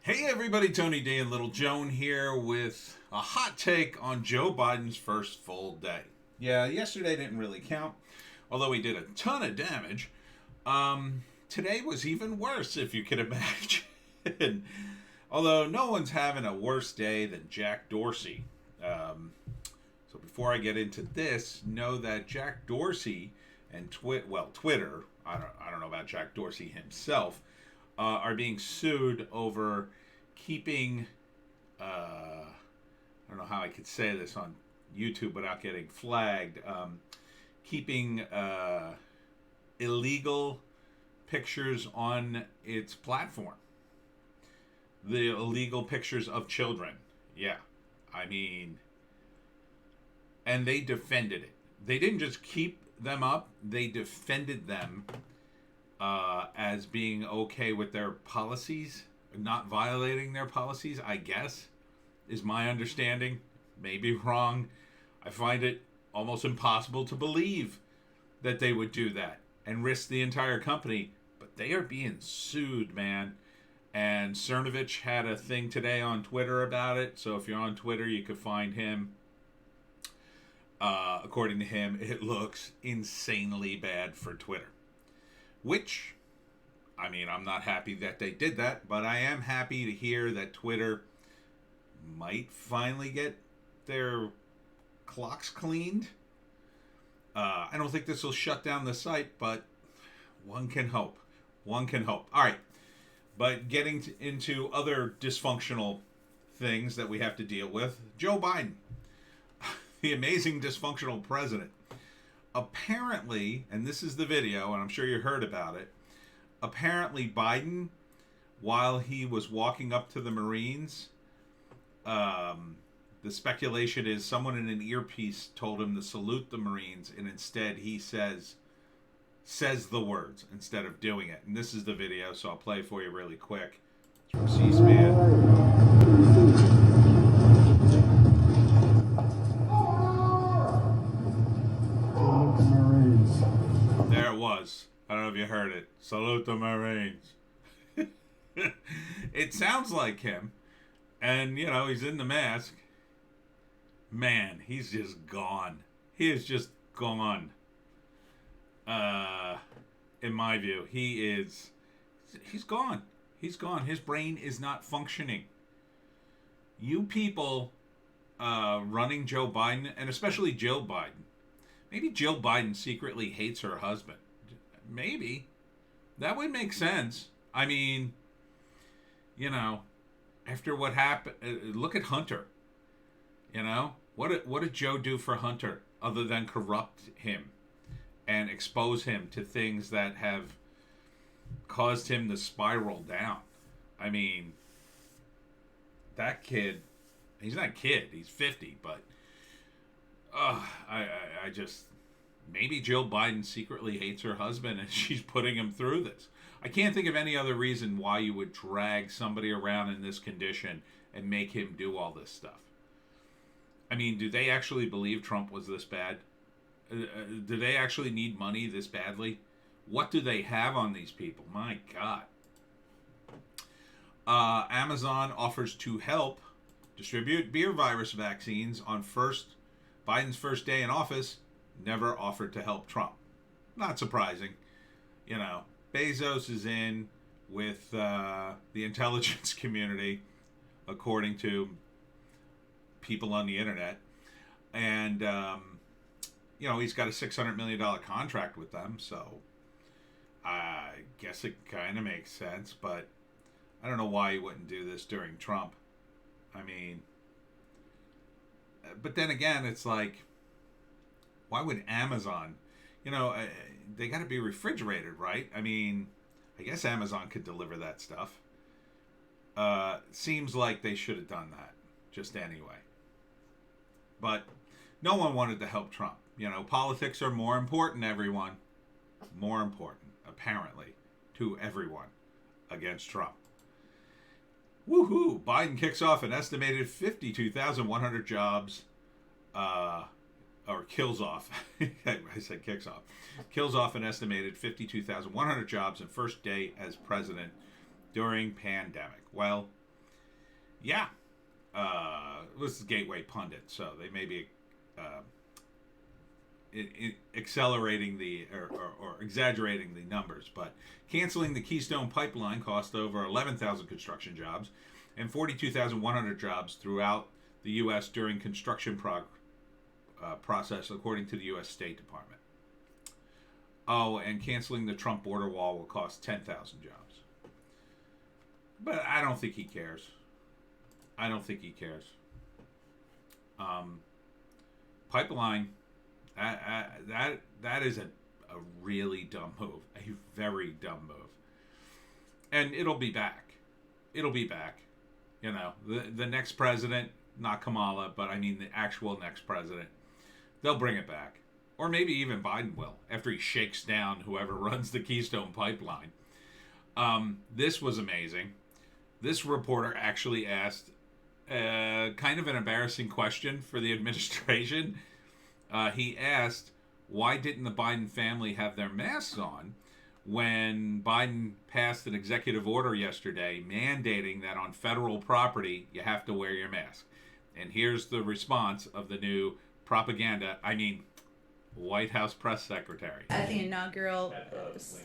Hey everybody, Tony D and Little Joan here with a hot take on Joe Biden's first full day. Yeah, yesterday didn't really count, although he did a ton of damage. Today was even worse, if you can imagine. Although no one's having a worse day than Jack Dorsey. So before I get into this, know that Jack Dorsey and Twitter, I don't know about Jack Dorsey himself, are being sued over keeping, I don't know how I could say this on YouTube without getting flagged, keeping illegal pictures on its platform. The illegal pictures of children. Yeah. I mean, and they defended it. They didn't just keep them up, they defended them as being okay with their policies, not violating their policies, I guess, is my understanding. Maybe wrong. I find it almost impossible to believe that they would do that and risk the entire company. But they are being sued, man. And Cernovich had a thing today on Twitter about it. So if you're on Twitter, you could find him. According to him, it looks insanely bad for Twitter. Which, I mean, I'm not happy that they did that, but I am happy to hear that Twitter might finally get their clocks cleaned. I don't think this will shut down the site, but one can hope. One can hope. All right. But getting into other dysfunctional things that we have to deal with, Joe Biden, the amazing dysfunctional president. Apparently, and this is the video, and I'm sure you heard about it, apparently Biden, while he was walking up to the Marines, the speculation is someone in an earpiece told him to salute the Marines, and instead he says the words instead of doing it. And this is the video, so I'll play for you really quick. It's from C-SPAN. There it was. I don't know if you heard it. Salute the Marines. It sounds like him. And, you know, he's in the mask. Man, he's just gone. He is just gone. In my view, he's gone. He's gone. His brain is not functioning. You people running Joe Biden, and especially Jill Biden. Maybe Jill Biden secretly hates her husband. Maybe. That would make sense. I mean, you know, after what happened, look at Hunter. You know, what did Joe do for Hunter other than corrupt him and expose him to things that have caused him to spiral down? I mean, that kid, he's not a kid, he's 50, but I just, maybe Jill Biden secretly hates her husband and she's putting him through this. I can't think of any other reason why you would drag somebody around in this condition and make him do all this stuff. I mean, do they actually believe Trump was this bad? Do they actually need money this badly? What do they have on these people? My God. Amazon offers to help distribute beer virus vaccines on Biden's first day in office. Never offered to help Trump. Not surprising. You know, Bezos is in with the intelligence community, according to people on the internet. And, you know, he's got a $600 million contract with them, so I guess it kind of makes sense, but I don't know why he wouldn't do this during Trump. I mean, but then again, it's like, why would Amazon, you know, they got to be refrigerated, right? I mean, I guess Amazon could deliver that stuff. Seems like they should have done that, just anyway. But no one wanted to help Trump. You know, politics are more important, everyone. More important, apparently, to everyone against Trump. Woohoo! Biden kicks off an estimated 52,100 jobs, or kills off. I said kicks off. Kills off an estimated 52,100 jobs in first day as president during pandemic. Well, Yeah. This is Gateway Pundit, so they may be uh, accelerating or exaggerating the numbers, but canceling the Keystone pipeline cost over 11,000 construction jobs and 42,100 jobs throughout the U.S. during construction process, according to the U.S. State Department. Oh, and canceling the Trump border wall will cost 10,000 jobs. But I don't think he cares. I don't think he cares. Pipeline, that is a really dumb move. A very dumb move. And it'll be back. It'll be back. You know, the next president, not Kamala, but I mean the actual next president, they'll bring it back. Or maybe even Biden will, after he shakes down whoever runs the Keystone pipeline. This was amazing. This reporter actually asked kind of an embarrassing question for the administration. He asked, why didn't the Biden family have their masks on when Biden passed an executive order yesterday mandating that on federal property you have to wear your mask? And here's the response of the new White House press secretary. At the inaugural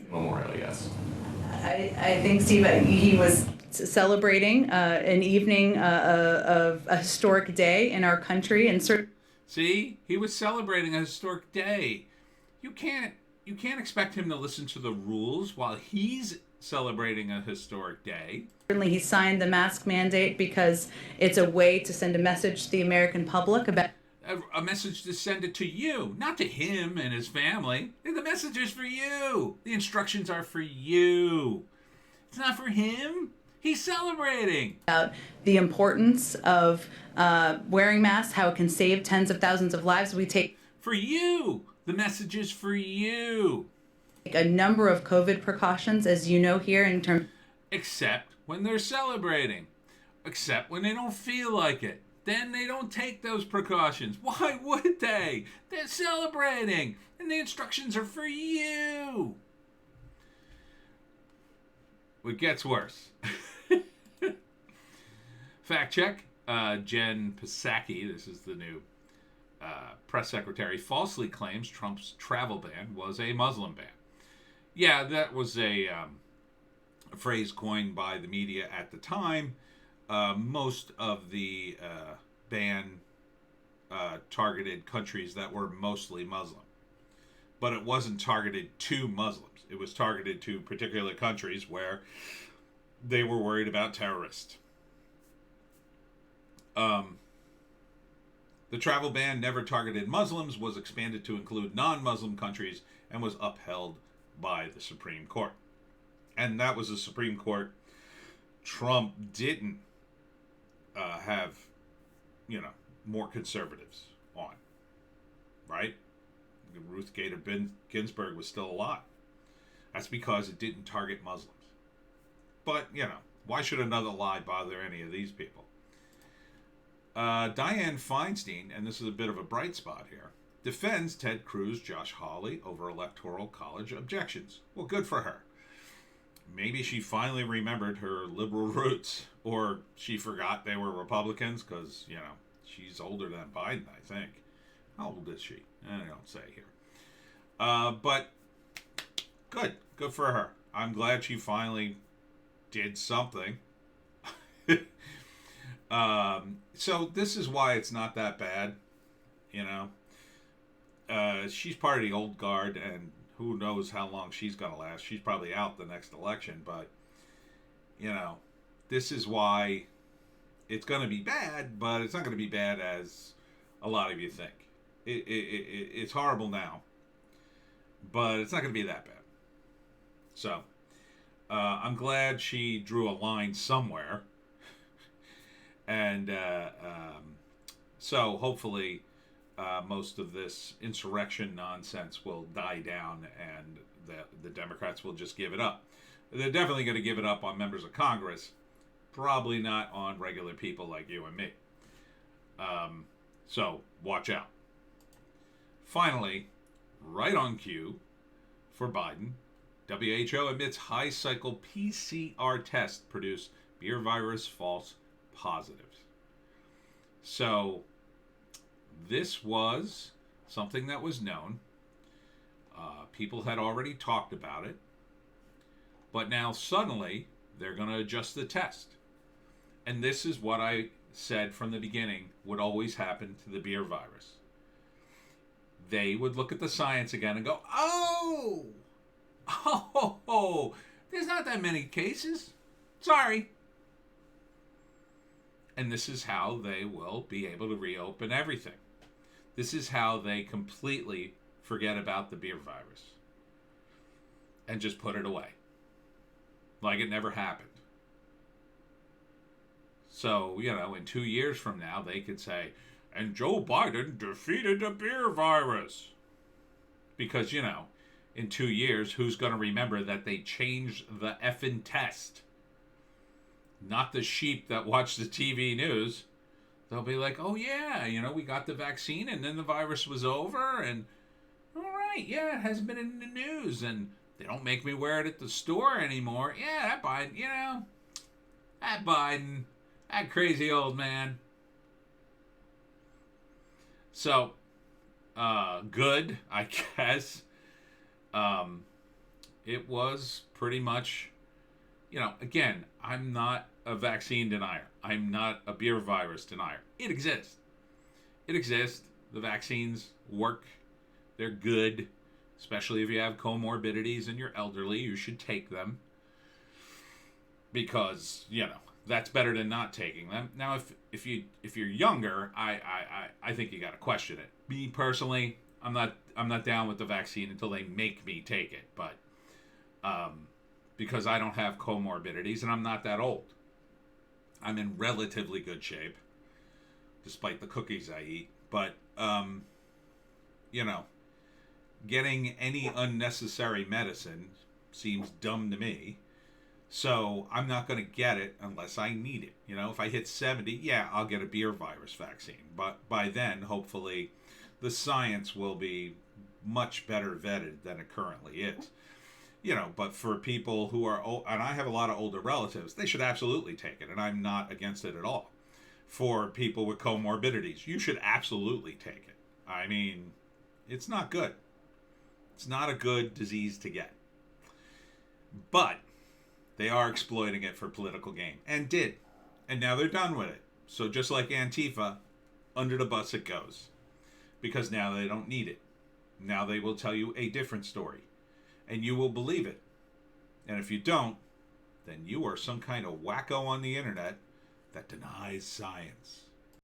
Memorial, yes. I think, Steve, he was celebrating an evening of a historic day in our country, and See, he was celebrating a historic day. You can't expect him to listen to the rules while he's celebrating a historic day. Certainly he signed the mask mandate because it's a way to send a message to the American public about A message to send it to you, not to him and his family. The message is for you. The instructions are for you. It's not for him. He's celebrating. About the importance of wearing masks, how it can save tens of thousands of lives. We take for you. The message is for you. A number of COVID precautions, as you know, here in terms. Except when they're celebrating. Except when they don't feel like it. Then they don't take those precautions. Why would they? They're celebrating. And the instructions are for you. It gets worse. Fact check. Jen Psaki, this is the new press secretary, falsely claims Trump's travel ban was a Muslim ban. Yeah, that was a phrase coined by the media at the time. Most of the ban targeted countries that were mostly Muslim. But it wasn't targeted to Muslims. It was targeted to particular countries where they were worried about terrorists. The travel ban never targeted Muslims, was expanded to include non-Muslim countries, and was upheld by the Supreme Court. And that was the Supreme Court Trump didn't have, more conservatives on, right? Ruth Bader Ginsburg was still alive. That's because it didn't target Muslims. But, why should another lie bother any of these people? Dianne Feinstein, and this is a bit of a bright spot here, defends Ted Cruz, Josh Hawley over Electoral College objections. Well, good for her. Maybe she finally remembered her liberal roots, or she forgot they were Republicans because, she's older than Biden, I think. How old is she? I don't say here. But good for her. I'm glad she finally did something. So this is why it's not that bad, she's part of the old guard, and who knows how long she's going to last. She's probably out the next election, but, this is why it's going to be bad, but it's not going to be bad as a lot of you think. It's horrible now, but it's not going to be that bad. So, I'm glad she drew a line somewhere. And so hopefully most of this insurrection nonsense will die down, and the Democrats will just give it up. They're definitely going to give it up on members of Congress, probably not on regular people like you and me. So watch out. Finally, right on cue for Biden, WHO admits high cycle PCR test produced beer virus false positives. So this was something that was known. People had already talked about it. But now suddenly they're going to adjust the test. And this is what I said from the beginning would always happen to the beer virus. They would look at the science again and go, oh, there's not that many cases. Sorry. And this is how they will be able to reopen everything. This is how they completely forget about the beer virus and just put it away. Like it never happened. So, in 2 years from now, they could say, and Joe Biden defeated the beer virus. Because, in 2 years, who's going to remember that they changed the effing test? Not the sheep that watch the TV news. They'll be like, oh yeah, we got the vaccine and then the virus was over. And, all right, yeah, it hasn't been in the news. And they don't make me wear it at the store anymore. Yeah, that Biden, that crazy old man. So, good, I guess. It was pretty much, again, I'm not a vaccine denier. I'm not a beer virus denier. It exists. It exists. The vaccines work. They're good. Especially if you have comorbidities and you're elderly, you should take them. Because, that's better than not taking them. Now, if you're younger, I think you got to question it. Me personally, I'm not down with the vaccine until they make me take it. But because I don't have comorbidities and I'm not that old, I'm in relatively good shape, despite the cookies I eat. But getting any unnecessary medicine seems dumb to me. So I'm not going to get it unless I need it. If I hit 70, yeah, I'll get a beer virus vaccine. But by then, hopefully, the science will be much better vetted than it currently is. But for people who are old, and I have a lot of older relatives, they should absolutely take it. And I'm not against it at all. For people with comorbidities, you should absolutely take it. I mean, it's not good. It's not a good disease to get. But they are exploiting it for political gain. And did. And now they're done with it. So just like Antifa, under the bus it goes. Because now they don't need it. Now they will tell you a different story. And you will believe it. And if you don't, then you are some kind of wacko on the internet that denies science.